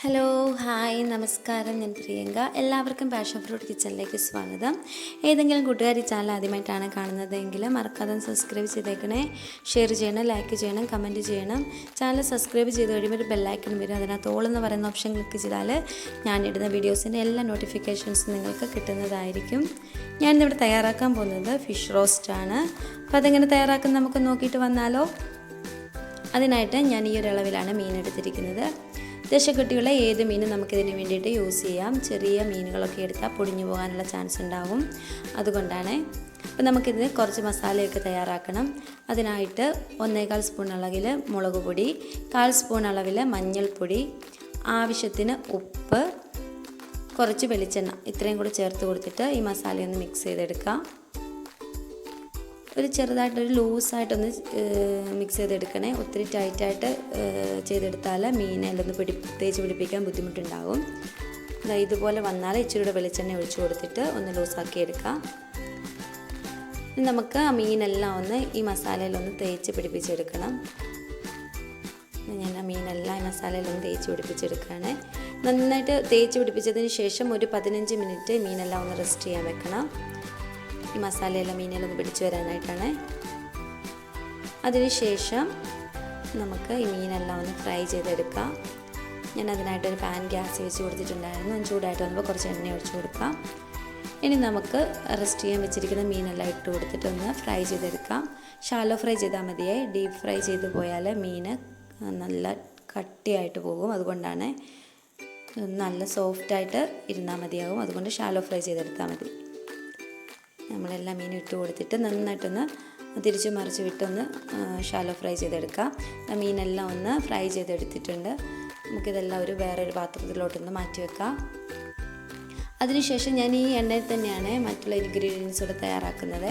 Hello hi നമസ്കാരം, ഞാൻ പ്രിയങ്ക. എല്ലാവർക്കും പാഷൻ ഫ്രൂട്ട് കിച്ചണിലേക്ക് സ്വാഗതം. ഏതെങ്കിലും കൂട്ടുകാർ ഈ ചാനൽ ആദ്യമായിട്ടാണ് കാണുന്നതെങ്കിൽ മറക്കാതെ സബ്സ്ക്രൈബ് ചെയ്തേക്കണേ. ഷെയർ ചെയ്യണം, ലൈക്ക് ചെയ്യണം, കമൻറ്റ് ചെയ്യണം. ചാനൽ സബ്സ്ക്രൈബ് ചെയ്ത് കഴിയുമ്പോൾ ഒരു ബെല്ലൈക്കൺ വരും. അതിനകത്ത് ഓൾ എന്ന് പറയുന്ന ഓപ്ഷൻ ക്ലിക്ക് ചെയ്താൽ ഞാനിടുന്ന വീഡിയോസിൻ്റെ എല്ലാ നോട്ടിഫിക്കേഷൻസും നിങ്ങൾക്ക് കിട്ടുന്നതായിരിക്കും. ഞാനിന്നിവിടെ തയ്യാറാക്കാൻ പോകുന്നത് ഫിഷ് റോസ്റ്റാണ്. അപ്പോൾ അതെങ്ങനെ തയ്യാറാക്കുന്നത് നമുക്ക് നോക്കിയിട്ട് വന്നാലോ. അതിനായിട്ട് ഞാൻ ഈ ഒരു അളവിലാണ് മീൻ എടുത്തിരിക്കുന്നത്. ദശക്കുട്ടിയുള്ള ഏത് മീനും നമുക്കിതിന് വേണ്ടിയിട്ട് യൂസ് ചെയ്യാം. ചെറിയ മീനുകളൊക്കെ എടുത്താൽ പൊടിഞ്ഞു പോകാനുള്ള ചാൻസ് ഉണ്ടാവും, അതുകൊണ്ടാണ്. അപ്പോൾ നമുക്കിതിന് കുറച്ച് മസാലയൊക്കെ തയ്യാറാക്കണം. അതിനായിട്ട് 1/4 സ്പൂൺ അളവിൽ മുളക് പൊടി, 1/4 സ്പൂൺ അളവിൽ മഞ്ഞൾപ്പൊടി, ആവശ്യത്തിന് ഉപ്പ്, കുറച്ച് വെളിച്ചെണ്ണ, ഇത്രയും കൂടി ചേർത്ത് കൊടുത്തിട്ട് ഈ മസാലയൊന്ന് മിക്സ് ചെയ്തെടുക്കാം. ഒരു ചെറുതായിട്ടൊരു ലൂസായിട്ടൊന്ന് മിക്സ് ചെയ്തെടുക്കണേ. ഒത്തിരി ടൈറ്റായിട്ട് ചെയ്തെടുത്താൽ മീനെല്ലാം തേച്ച് പിടിപ്പിക്കാൻ ബുദ്ധിമുട്ടുണ്ടാകും. ഇതുപോലെ വന്നാൽ ഇച്ചിരിയുടെ വെളിച്ചെണ്ണ ഒഴിച്ച് കൊടുത്തിട്ട് ഒന്ന് ലൂസാക്കി എടുക്കാം. നമുക്ക് ആ മീനെല്ലാം ഒന്ന് ഈ മസാലയിലൊന്ന് തേച്ച് പിടിപ്പിച്ചെടുക്കണം. ഞാൻ ആ മീനെല്ലാം ഈ മസാലയിലൊന്ന് തേച്ച് പിടിപ്പിച്ചെടുക്കുകയാണ്. നന്നായിട്ട് തേച്ച് പിടിപ്പിച്ചതിന് ശേഷം ഒരു 15 മിനിറ്റ് മീനെല്ലാം ഒന്ന് റെസ്റ്റ് ചെയ്യാൻ വെക്കണം. ഈ മസാലയെല്ലാം മീനിലൊന്ന് പിടിച്ചു വരാനായിട്ടാണ്. അതിനുശേഷം നമുക്ക് ഈ മീനെല്ലാം ഒന്ന് ഫ്രൈ ചെയ്തെടുക്കാം. ഞാൻ അതിനായിട്ടൊരു പാൻ ഗ്യാസ് വെച്ച് കൊടുത്തിട്ടുണ്ടായിരുന്നു. ചൂടായിട്ട് വന്നപ്പോൾ കുറച്ച് എണ്ണ ഒഴിച്ച് കൊടുക്കാം. ഇനി നമുക്ക് റെസ്റ്റ് ചെയ്യാൻ വെച്ചിരിക്കുന്ന മീനെല്ലാം ഇട്ട് കൊടുത്തിട്ട് ഒന്ന് ഫ്രൈ ചെയ്തെടുക്കാം. ഷാലോ ഫ്രൈ ചെയ്താൽ മതിയേ. ഡീപ്പ് ഫ്രൈ ചെയ്ത് പോയാൽ മീൻ നല്ല കട്ടിയായിട്ട് പോകും. അതുകൊണ്ടാണ് നല്ല സോഫ്റ്റായിട്ട് ഇരുന്നാൽ മതിയാകും. അതുകൊണ്ട് ഷാലോ ഫ്രൈ ചെയ്തെടുത്താൽ മതി. നമ്മളെല്ലാം മീനും ഇട്ട് കൊടുത്തിട്ട് നന്നായിട്ടൊന്ന് തിരിച്ചു മറിച്ച് വിട്ടൊന്ന് ഷാലോ ഫ്രൈ ചെയ്തെടുക്കാം. മീനെല്ലാം ഒന്ന് ഫ്രൈ ചെയ്തെടുത്തിട്ടുണ്ട്. നമുക്കിതെല്ലാം വേറൊരു പാത്രത്തിലോട്ടൊന്ന് മാറ്റി വെക്കാം. അതിനുശേഷം ഞാൻ ഈ എണ്ണയിൽ തന്നെയാണ് മറ്റുള്ള ഇൻഗ്രീഡിയൻസ് കൂടെ തയ്യാറാക്കുന്നത്.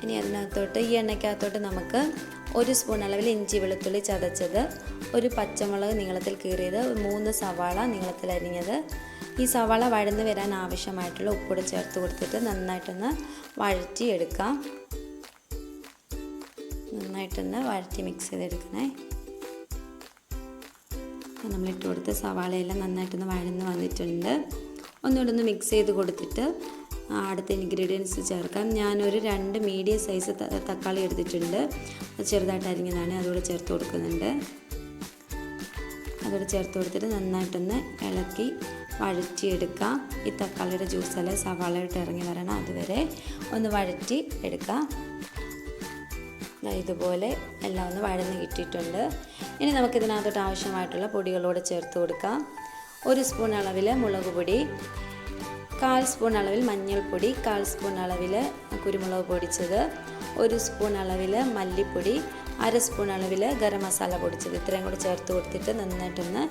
ഇനി അതിനകത്തോട്ട് ഈ എണ്ണയ്ക്കകത്തോട്ട് നമുക്ക് 1 സ്പൂൺ അളവിൽ ഇഞ്ചി വെളുത്തുള്ളി ചതച്ചത്, ഒരു പച്ചമുളക് നീളത്തിൽ കീറിയത്, 3 സവാള നീളത്തിൽ അരിഞ്ഞത്, ഈ സവാള വഴന്ന് വരാൻ ആവശ്യമായിട്ടുള്ള ഉപ്പുകൂടെ ചേർത്ത് കൊടുത്തിട്ട് നന്നായിട്ടൊന്ന് വഴറ്റിയെടുക്കാം. നന്നായിട്ടൊന്ന് വഴറ്റി മിക്സ് ചെയ്തെടുക്കണേ. നമ്മളിട്ട് കൊടുത്ത് സവാളയെല്ലാം നന്നായിട്ടൊന്ന് വഴന്ന് വന്നിട്ടുണ്ട്. ഒന്നുകൂടെ ഒന്ന് മിക്സ് ചെയ്ത് കൊടുത്തിട്ട് അടുത്ത ഇൻഗ്രീഡിയൻസ് ചേർക്കാം. ഞാനൊരു 2 മീഡിയം സൈസ് തക്കാളി എടുത്തിട്ടുണ്ട്. ചെറുതായിട്ട് അരിഞ്ഞതാണ്, അതുകൂടെ ചേർത്ത് കൊടുക്കുന്നുണ്ട്. അതോടെ ചേർത്ത് കൊടുത്തിട്ട് നന്നായിട്ടൊന്ന് ഇളക്കി വഴറ്റിയെടുക്കാം. ഈ തക്കാളിയുടെ ജ്യൂസെല്ലാം സവാളയിട്ട് ഇറങ്ങി വരണം, അതുവരെ ഒന്ന് വഴറ്റി എടുക്കാം. ഇതുപോലെ എല്ലാം ഒന്ന് വഴന്ന് കിട്ടിയിട്ടുണ്ട്. ഇനി നമുക്കിതിനകത്തോട്ട് ആവശ്യമായിട്ടുള്ള പൊടികളോട് ചേർത്ത് കൊടുക്കാം. 1 സ്പൂൺ അളവിൽ മുളക് പൊടി, 1/4 സ്പൂൺ അളവിൽ മഞ്ഞൾപ്പൊടി, 1/4 സ്പൂൺ അളവിൽ കുരുമുളക് പൊടിച്ചത്, 1 സ്പൂൺ അളവിൽ മല്ലിപ്പൊടി, 1/2 സ്പൂൺ അളവിൽ ഗരം മസാല പൊടിച്ചത്, ഇത്രയും കൂടി ചേർത്ത് കൊടുത്തിട്ട് നന്നായിട്ടൊന്ന്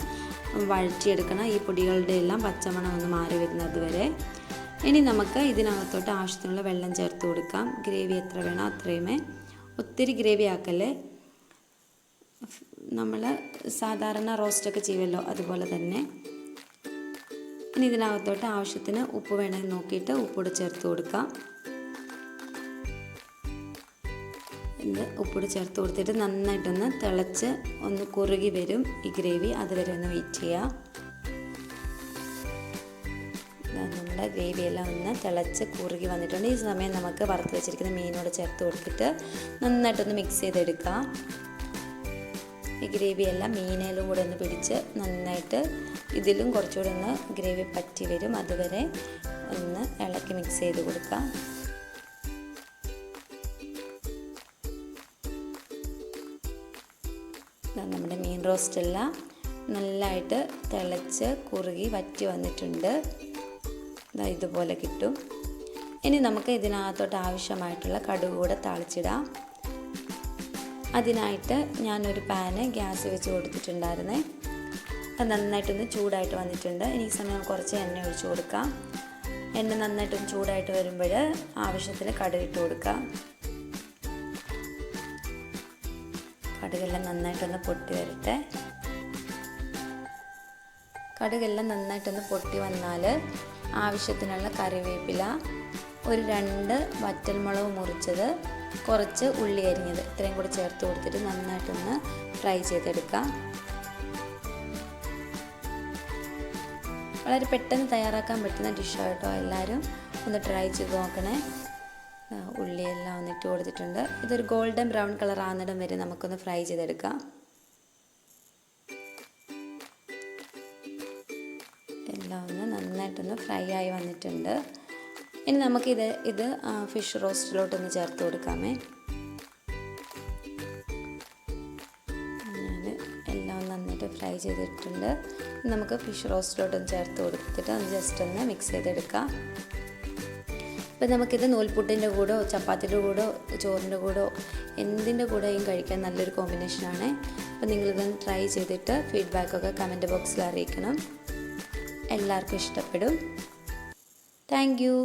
വഴറ്റിയെടുക്കണം. ഈ പൊടികളുടെ എല്ലാം പച്ചമണം ഒന്ന് മാറി വരുന്നത് വരെ. ഇനി നമുക്ക് ഇതിനകത്തോട്ട് ആവശ്യത്തിനുള്ള വെള്ളം ചേർത്ത് കൊടുക്കാം. ഗ്രേവി എത്ര വേണോ അത്രയുമേ. ഒത്തിരി ഗ്രേവി ആക്കല്ലേ. നമ്മൾ സാധാരണ റോസ്റ്റൊക്കെ ചെയ്യുമല്ലോ അതുപോലെ തന്നെ. ഇനി ഇതിനകത്തോട്ട് ആവശ്യത്തിന് ഉപ്പ് വേണമെങ്കിൽ നോക്കിയിട്ട് ഉപ്പൂടെ ചേർത്ത് കൊടുക്കാം. ഉപ്പൂടെ ചേർത്ത് കൊടുത്തിട്ട് നന്നായിട്ടൊന്ന് തിളച്ച് ഒന്ന് കുറുകി വരും ഈ ഗ്രേവി. അതുവരെ ഒന്ന് വെയിറ്റ് ചെയ്യാം. നമ്മുടെ ഗ്രേവിയെല്ലാം ഒന്ന് തിളച്ച് കുറുകി വന്നിട്ടുണ്ട്. ഈ സമയം നമുക്ക് വറുത്ത് വെച്ചിരിക്കുന്ന മീനോട് ചേർത്ത് കൊടുത്തിട്ട് നന്നായിട്ടൊന്ന് മിക്സ് ചെയ്തെടുക്കാം. ഈ ഗ്രേവിയെല്ലാം മീനിലും കൂടെ ഒന്ന് പിടിച്ച് നന്നായിട്ട് ഇതിലും കുറച്ചുകൂടെ ഒന്ന് ഗ്രേവി പറ്റി വരും. അതുവരെ ഒന്ന് ഇളക്കി മിക്സ് ചെയ്ത് കൊടുക്കാം. നമ്മുടെ മീൻ റോസ്റ്റെല്ലാം നല്ലതായിട്ട് തിളച്ച് കുറുകി വറ്റി വന്നിട്ടുണ്ട്. ഇതുപോലെ കിട്ടും. ഇനി നമുക്ക് ഇതിനകത്തോട്ട് ആവശ്യമായിട്ടുള്ള കടുക് കൂടെ താളിച്ചിടാം. അതിനായിട്ട് ഞാനൊരു പാന് ഗ്യാസ് വെച്ച് കൊടുത്തിട്ടുണ്ടായിരുന്നേ. അത് നന്നായിട്ടൊന്ന് ചൂടായിട്ട് വന്നിട്ടുണ്ട്. ഇനി ഈ സമയം കുറച്ച് എണ്ണ ഒഴിച്ച് കൊടുക്കാം. എണ്ണ നന്നായിട്ടൊന്ന് ചൂടായിട്ട് വരുമ്പോൾ ആവശ്യത്തിന് കടുക് ഇട്ട് കൊടുക്കാം. കടുകെല്ലാം നന്നായിട്ടൊന്ന് പൊട്ടി വരട്ടെ. കടുകെല്ലാം നന്നായിട്ടൊന്ന് പൊട്ടി വന്നാൽ ആവശ്യത്തിനുള്ള കറിവേപ്പില, ഒരു 2 വറ്റൽമുളക് മുറിച്ചത്, കുറച്ച് ഉള്ളി അരിഞ്ഞത്, ഇത്രയും കൂടി ചേർത്ത് കൊടുത്തിട്ട് നന്നായിട്ടൊന്ന് ഫ്രൈ ചെയ്തെടുക്കാം. വളരെ പെട്ടെന്ന് തയ്യാറാക്കാൻ പറ്റുന്ന ഡിഷാണ് കേട്ടോ. എല്ലാവരും ഒന്ന് ട്രൈ ചെയ്ത് നോക്കണേ. ഉള്ളിയെല്ലാം ഒന്ന് ഇട്ട് കൊടുത്തിട്ടുണ്ട്. ഇതൊരു ഗോൾഡൻ ബ്രൗൺ കളർ ആകുന്നിടം വരെ നമുക്കൊന്ന് ഫ്രൈ ചെയ്തെടുക്കാം. എല്ലാം ഒന്ന് നന്നായിട്ടൊന്ന് ഫ്രൈ ആയി വന്നിട്ടുണ്ട്. ഇനി നമുക്കിത് ഫിഷ് റോസ്റ്റിലോട്ടൊന്ന് ചേർത്ത് കൊടുക്കാമേ. ഞാൻ എല്ലാം നന്നായിട്ട് ഫ്രൈ ചെയ്തിട്ടുണ്ട്. നമുക്ക് ഫിഷ് റോസ്റ്റിലോട്ടൊന്ന് ചേർത്ത് കൊടുത്തിട്ട് ഒന്ന് ജസ്റ്റ് ഒന്ന് മിക്സ് ചെയ്തെടുക്കാം. ഇപ്പം നമുക്കിത് നൂൽപുട്ടിൻ്റെ കൂടോ ചപ്പാത്തിൻ്റെ കൂടോ ചോറിൻ്റെ കൂടോ എന്തിൻ്റെ കൂടെയും കഴിക്കാൻ നല്ലൊരു കോമ്പിനേഷനാണ്. അപ്പോൾ നിങ്ങളിതൊന്ന് ട്രൈ ചെയ്തിട്ട് ഫീഡ്ബാക്കൊക്കെ കമൻറ്റ് ബോക്സിൽ അറിയിക്കണം. എല്ലാവർക്കും ഇഷ്ടപ്പെടും. Thank you.